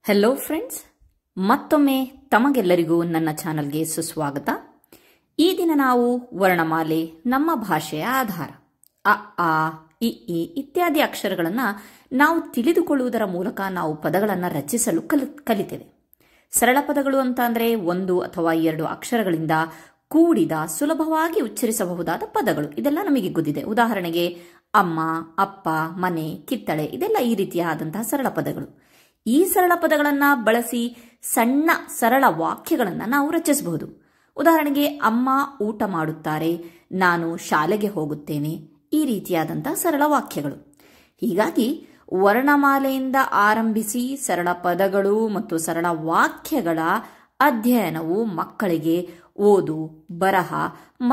Hello friends, ಮತ್ತೊಮ್ಮೆ ತಮಗೆಲ್ಲರಿಗೂ ನನ್ನ ಚಾನಲ್ಗೆ ಸುಸ್ವಾಗತ. ಈ ದಿನ ನಾವು ವರ್ಣಮಾಲೆ, ನಮ್ಮ ಭಾಷೆಯ ಆಧಾರ, ಅ ಆ ಇ ಈ ಇತ್ಯಾದಿ ಅಕ್ಷರಗಳನ್ನು ನಾವು ತಿಳಿದುಕೊಳ್ಳುವುದರ ಮೂಲಕ ನಾವು ಪದಗಳನ್ನು ರಚಿಸಲು ಕಲಿತೇವೆ. ಸರಳ ಪದಗಳು ಅಂತ ಅಂದರೆ 1 ಅಥವಾ 2 ಅಕ್ಷರಗಳಿಂದ ಕೂಡಿದ ಸುಲಭವಾಗಿ ಉಚ್ಚರಿಸಬಹುದಾದ ಪದಗಳು. ಇದೆಲ್ಲ ನಮಗೆ ಗೊತ್ತಿದೆ. ಉದಾಹರಣೆಗೆ ಅಮ್ಮ, ಅಪ್ಪ, ಮನೆ, ಕಿತ್ತಳೆ, ಇದೆಲ್ಲ ಈ ರೀತಿಯಾದಂತಹ ಸರಳ ಪದಗಳು. ಈ ಸರಳ ಪದಗಳನ್ನು ಬಳಸಿ ಸಣ್ಣ ಸರಳ ವಾಕ್ಯಗಳನ್ನು ನಾವು ರಚಿಸಬಹುದು. ಉದಾಹರಣೆಗೆ ಅಮ್ಮ ಊಟ ಮಾಡುತ್ತಾರೆ, ನಾನು ಶಾಲೆಗೆ ಹೋಗುತ್ತೇನೆ, ಈ ರೀತಿಯಾದಂತಹ ಸರಳ ವಾಕ್ಯಗಳು. ಹೀಗಾಗಿ ವರ್ಣಮಾಲೆಯಿಂದ ಆರಂಭಿಸಿ ಸರಳ ಪದಗಳು ಮತ್ತು ಸರಳ ವಾಕ್ಯಗಳ ಅಧ್ಯಯನವು ಮಕ್ಕಳಿಗೆ ಓದು, ಬರಹ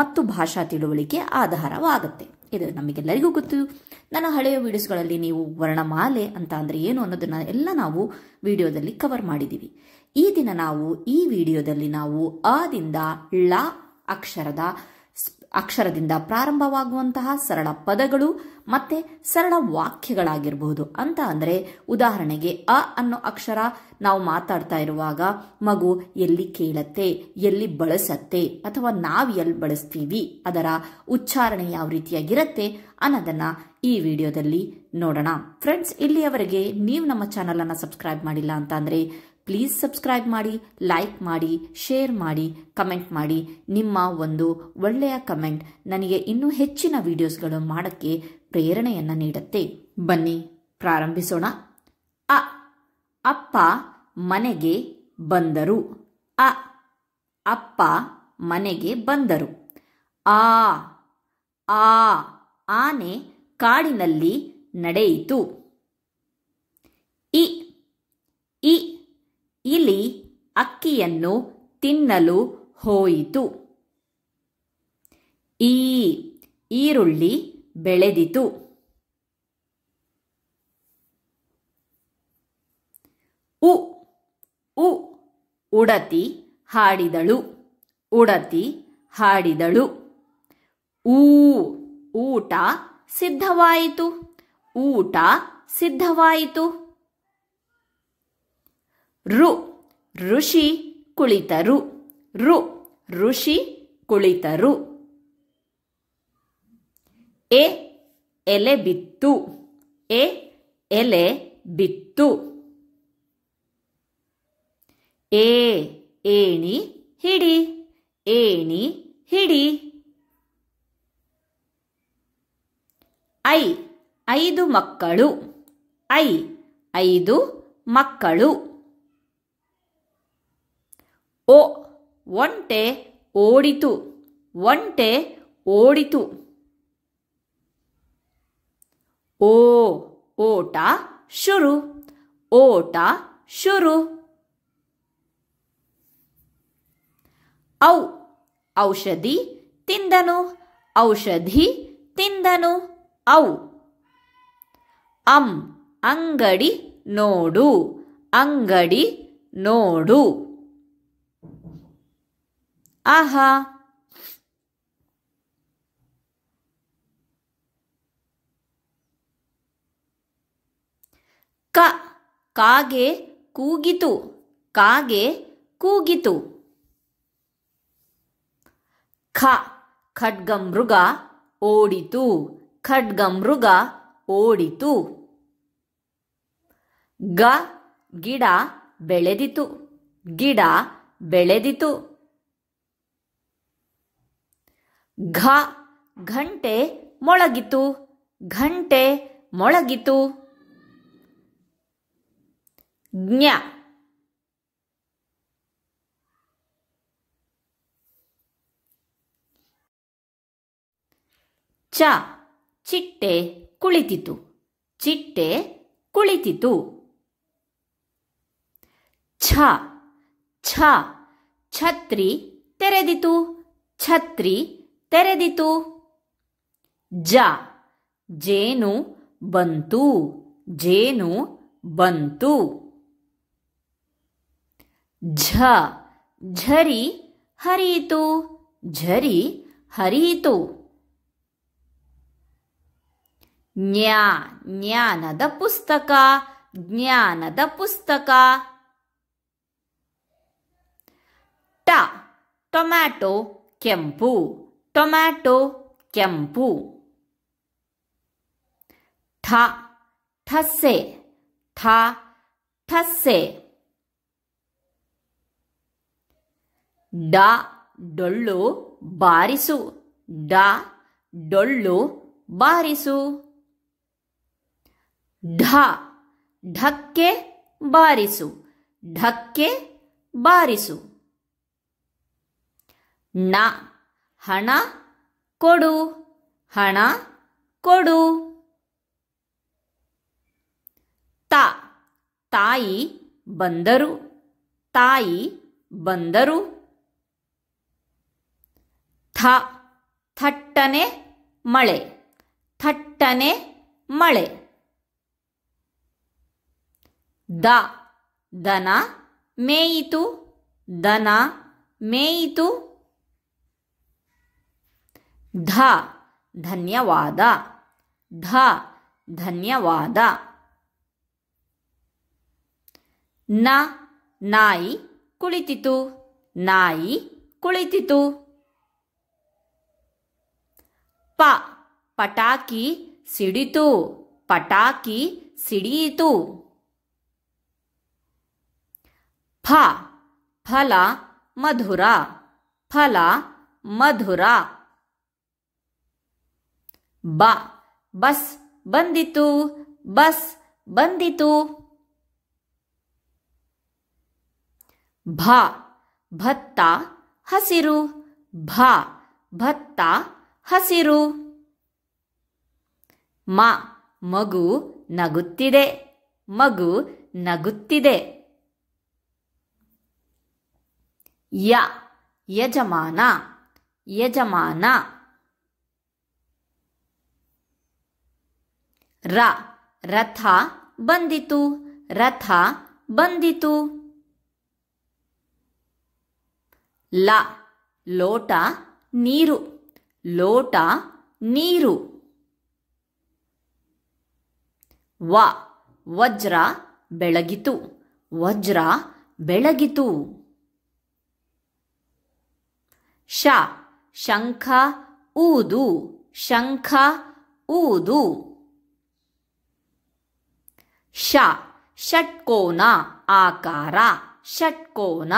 ಮತ್ತು ಭಾಷಾ ತಿಳುವಳಿಕೆ ಆಧಾರವಾಗುತ್ತೆ. ಇದು ನಮಗೆಲ್ಲರಿಗೂ ಗೊತ್ತು. ನನ್ನ ಹಳೆಯ ವಿಡಿಯೋಸ್ಗಳಲ್ಲಿ ನೀವು ವರ್ಣಮಾಲೆ ಅಂತ ಅಂದರೆ ಏನು ಅನ್ನೋದನ್ನ ಎಲ್ಲ ನಾವು ವಿಡಿಯೋದಲ್ಲಿ ಕವರ್ ಮಾಡಿದ್ದೀವಿ. ಈ ದಿನ ನಾವು ಈ ವಿಡಿಯೋದಲ್ಲಿ ನಾವು ಅದಿಂದ ಳ ಅಕ್ಷರದಿಂದ ಪ್ರಾರಂಭವಾಗುವಂತಹ ಸರಳ ಪದಗಳು ಮತ್ತೆ ಸರಳ ವಾಕ್ಯಗಳಾಗಿರಬಹುದು. ಅಂತ ಅಂದರೆ ಉದಾಹರಣೆಗೆ ಅ ಅನ್ನೋ ಅಕ್ಷರ ನಾವು ಮಾತಾಡ್ತಾ ಇರುವಾಗ ಮಗು ಎಲ್ಲಿ ಕೇಳತ್ತೆ, ಎಲ್ಲಿ ಬಳಸತ್ತೆ, ಅಥವಾ ನಾವು ಎಲ್ಲಿ ಬಳಸ್ತೀವಿ, ಅದರ ಉಚ್ಚಾರಣೆ ಯಾವ ರೀತಿಯಾಗಿರುತ್ತೆ ಅನ್ನೋದನ್ನ ಈ ವಿಡಿಯೋದಲ್ಲಿ ನೋಡೋಣ. ಫ್ರೆಂಡ್ಸ್, ಇಲ್ಲಿಯವರೆಗೆ ನೀವು ನಮ್ಮ ಚಾನಲ್ ಅನ್ನು ಸಬ್ಸ್ಕ್ರೈಬ್ ಮಾಡಿಲ್ಲ ಅಂತ ಅಂದರೆ ಪ್ಲೀಸ್ ಸಬ್ಸ್ಕ್ರೈಬ್ ಮಾಡಿ, ಲೈಕ್ ಮಾಡಿ, ಶೇರ್ ಮಾಡಿ, ಕಮೆಂಟ್ ಮಾಡಿ. ನಿಮ್ಮ ಒಂದು ಒಳ್ಳೆಯ ಕಮೆಂಟ್ ನನಗೆ ಇನ್ನೂ ಹೆಚ್ಚಿನ ವಿಡಿಯೋಸ್ಗಳು ಮಾಡೋಕ್ಕೆ ಪ್ರೇರಣೆಯನ್ನು ನೀಡುತ್ತೆ. ಬನ್ನಿ ಪ್ರಾರಂಭಿಸೋಣ. ಅ ಅಪ್ಪ ಮನೆಗೆ ಬಂದರು. ಅ ಅಪ್ಪ ಮನೆಗೆ ಬಂದರು. ಆ ಆ ಆನೆ ಕಾಡಿನಲ್ಲಿ ನಡೆಯಿತು. ಇ ಇ ಇಲಿ ಅಕ್ಕಿಯನ್ನು ತಿನ್ನಲು ಹೋಯಿತು. ಈ ಈರುಳ್ಳಿ ಬೆಳೆದಿತು. ಉ ಉ ಉಡತಿ ಹಾಡಿದಳು. ಉಡತಿ ಹಾಡಿದಳು. ಊ ಊಟ ಸಿದ್ಧವಾಯಿತು. ಊಟ ಸಿದ್ಧವಾಯಿತು. ಋ ಋಷಿ ಕುಳಿತರು. ಋ ಋಷಿ ಕುಳಿತರು. ಎ ಎಲೆ ಬಿತ್ತು. ಎ ಎಲೆ ಬಿತ್ತು. ಏ ಏಣಿ ಹಿಡಿ. ಏಣಿ ಹಿಡಿ. ಐ 5 ಮಕ್ಕಳು. ಐ 5 ಮಕ್ಕಳು. ಓ ಒಂಟೆ ಓಡಿತು. ಒಂಟೆ ಓಡಿತು. ಓ ಓಟ ಶುರು. ಓಟ ಶುರು. ಔ ಔಷಧಿ ತಿಂದನು. ಔಷಧಿ ತಿಂದನು. ಔ ಅಂಗಡಿ ನೋಡು. ಅಂಗಡಿ ನೋಡು. ಆಹಾ ಕ ಕಾಗೆ ಕೂಗಿತು. ಕಾಗೆ ಕೂಗಿತು. ಖ ಖಡ್ಗಮೃಗ ಓಡಿತು. ಖಡ್ಗಮೃಗ ಓಡಿತು. ಗ ಗಿಡ ಬೆಳೆದಿತು. ಗಿಡ ಬೆಳೆದಿತು. ಘ ಘಂಟೆ ಮೊಳಗಿತು. ಘಂಟೆ ಮೊಳಗಿತು. ಜ್ಞ ಚ ಚಿಟ್ಟೆ ಕುಳಿತಿತು. ಚಿಟ್ಟೆ ಕುಳಿತಿತು. ಛ ಛ ಛತ್ರಿ ತೆರೆದಿತು. ಛತ್ರಿ ತೆರೆದಿತು. ಜ ಜೇನು ಬಂತು. ಜೇನು ಬಂತು. ಝ ಝರಿ ಹರಿಯಿತು. ಝರಿ ಹರಿಯಿತು. ಜ್ಞಾನದ ಪುಸ್ತಕ. ಜ್ಞಾನದ ಪುಸ್ತಕ. ಟೊಮ್ಯಾಟೊ ಕೆಂಪು, ಟೊಮ್ಯಾಟೊ ಕೆಂಪು. ಠ ಠಸ್ಸೆ, ಠ ಠಸ್ಸೆ. ಡ ಡೊಳ್ಳು ಬಾರಿಸು, ಡ ಡೊಳ್ಳು ಬಾರಿಸು. ಢ ಢಕ್ಕೆ ಬಾರಿಸು, ಢಕ್ಕೆ ಬಾರಿಸು. ಣ ಹಣ ಕೊಡು, ಹಣ ಕೊಡು. ತ ತಾಯಿ ಬಂದರು, ತಾಯಿ ಬಂದರು. ಥ ಥಟ್ಟನೆ ಮಳೆ, ಥಟ್ಟನೆ ಮಳೆ. ದ ದನ ಮೇಯಿತು, ದನ ಮೇಯಿತು. ಧ ಧನ್ಯವಾದ, ಧ ಧನ್ಯವಾದ. ನ ನಾಯಿ ಕುಳಿತಿತು, ನಾಯಿ ಕುಳಿತಿತು. ಪ ಪಟಾಕಿ ಸಿಡಿತು, ಪಟಾಕಿ ಸಿಡಿಯಿತು. ಫ ಫಲ ಮಧುರ, ಫಲ ಮಧುರ. ಬ ಬಸ್ ಬಂದಿತು, ಬಸ್ ಬಂದಿತು. ಭ ಭತ್ತ ಹಸಿರು, ಭ ಭತ್ತ ಹಸಿರು. ಮ ಮಗು ನಗುತ್ತಿದೆ, ಮಗು ನಗುತ್ತಿದೆ. ಯ ಯಜಮಾನ, ಯಜಮಾನ. ರ ರಥ ಬಂದಿತು, ರಥ ಬಂದಿತು. ಲ ಲೋಟ ನೀರು, ಲೋಟ ನೀರು. ವ ವಜ್ರ ಬೆಳಗಿತು, ವಜ್ರ ಬೆಳಗಿತು. ಶ ಶಂಖ ಊದು, ಶಂಖ ಊದು. ಶ ಷಟ್ಕೋನ ಆಕಾರ, ಷಟ್ಕೋನ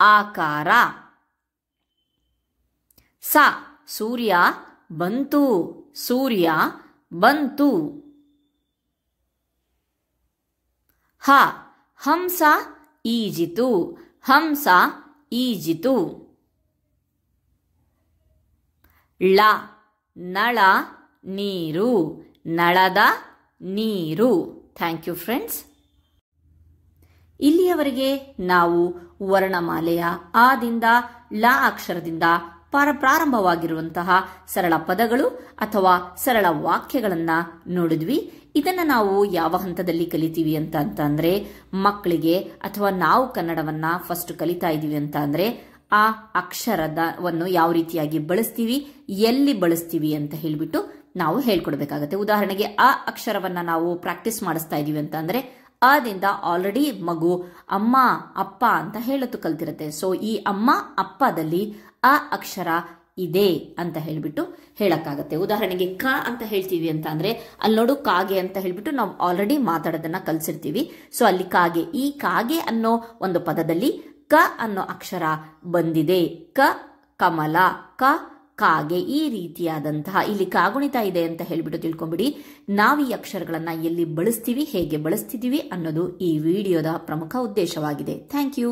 ಆಕಾರ. ಸ ಸೂರ್ಯ ಬಂತು, ಸೂರ್ಯ ಬಂತು. ಹ ಹಂಸ ಈಜಿತು, ಹಂಸ ಈಜಿತು. ಳ ನಳ ನೀರು, ನಳದ ನೀರು. Thank you friends. ಇಲ್ಲಿಯವರೆಗೆ ನಾವು ವರ್ಣಮಾಲೆಯ ಆದಿಂದ ಲ ಅಕ್ಷರದಿಂದ ಪ್ರಾರಂಭವಾಗಿರುವಂತಹ ಸರಳ ಪದಗಳು ಅಥವಾ ಸರಳ ವಾಕ್ಯಗಳನ್ನು ನೋಡಿದ್ವಿ. ಇದನ್ನು ನಾವು ಯಾವ ಹಂತದಲ್ಲಿ ಕಲಿತೀವಿ ಅಂತಂದ್ರೆ, ಮಕ್ಕಳಿಗೆ ಅಥವಾ ನಾವು ಕನ್ನಡವನ್ನ ಫಸ್ಟ್ ಕಲಿತಾ ಇದೀವಿ ಅಂತ ಅಂದ್ರೆ ಆ ಅಕ್ಷರವನ್ನು ಯಾವ ರೀತಿಯಾಗಿ ಬಳಸ್ತೀವಿ, ಎಲ್ಲಿ ಬಳಸ್ತೀವಿ ಅಂತ ಹೇಳ್ಬಿಟ್ಟು ನಾವು ಹೇಳ್ಕೊಡ್ಬೇಕಾಗತ್ತೆ. ಉದಾಹರಣೆಗೆ ಆ ಅಕ್ಷರವನ್ನ ನಾವು ಪ್ರಾಕ್ಟೀಸ್ ಮಾಡಿಸ್ತಾ ಇದೀವಿ ಅಂತ ಅಂದ್ರೆ ಆದಿಂದ ಆಲ್ರೆಡಿ ಮಗು ಅಮ್ಮ ಅಪ್ಪ ಅಂತ ಹೇಳತ್ತು ಕಲ್ತಿರುತ್ತೆ. ಸೊ ಈ ಅಮ್ಮ ಅಪ್ಪದಲ್ಲಿ ಆ ಅಕ್ಷರ ಇದೆ ಅಂತ ಹೇಳ್ಬಿಟ್ಟು ಹೇಳಕ್ಕಾಗತ್ತೆ. ಉದಾಹರಣೆಗೆ ಕ ಅಂತ ಹೇಳ್ತೀವಿ ಅಂತ ಅಂದ್ರೆ ಅಲ್ಲಿ ನೋಡು ಕಾಗೆ ಅಂತ ಹೇಳ್ಬಿಟ್ಟು ನಾವು ಆಲ್ರೆಡಿ ಮಾತಾಡೋದನ್ನ ಕಲ್ಸಿರ್ತೀವಿ. ಸೊ ಅಲ್ಲಿ ಕಾಗೆ, ಈ ಕಾಗೆ ಅನ್ನೋ ಒಂದು ಪದದಲ್ಲಿ ಕ ಅನ್ನೋ ಅಕ್ಷರ ಬಂದಿದೆ. ಕ ಕಮಲ, ಕ ಕಾಗೆ. ಈ ರೀತಿಯಾದಂತಹ ಇಲ್ಲಿ ಕಾಗುಣಿತ ಇದೆ ಅಂತ ಹೇಳ್ಬಿಟ್ಟು ತಿಳ್ಕೊಂಬಿಡಿ. ನಾವು ಈ ಅಕ್ಷರಗಳನ್ನ ಎಲ್ಲಿ ಬಳಸ್ತೀವಿ, ಹೇಗೆ ಬಳಸ್ತಿದೀವಿ ಅನ್ನೋದು ಈ ವಿಡಿಯೋದ ಪ್ರಮುಖ ಉದ್ದೇಶವಾಗಿದೆ. Thank you.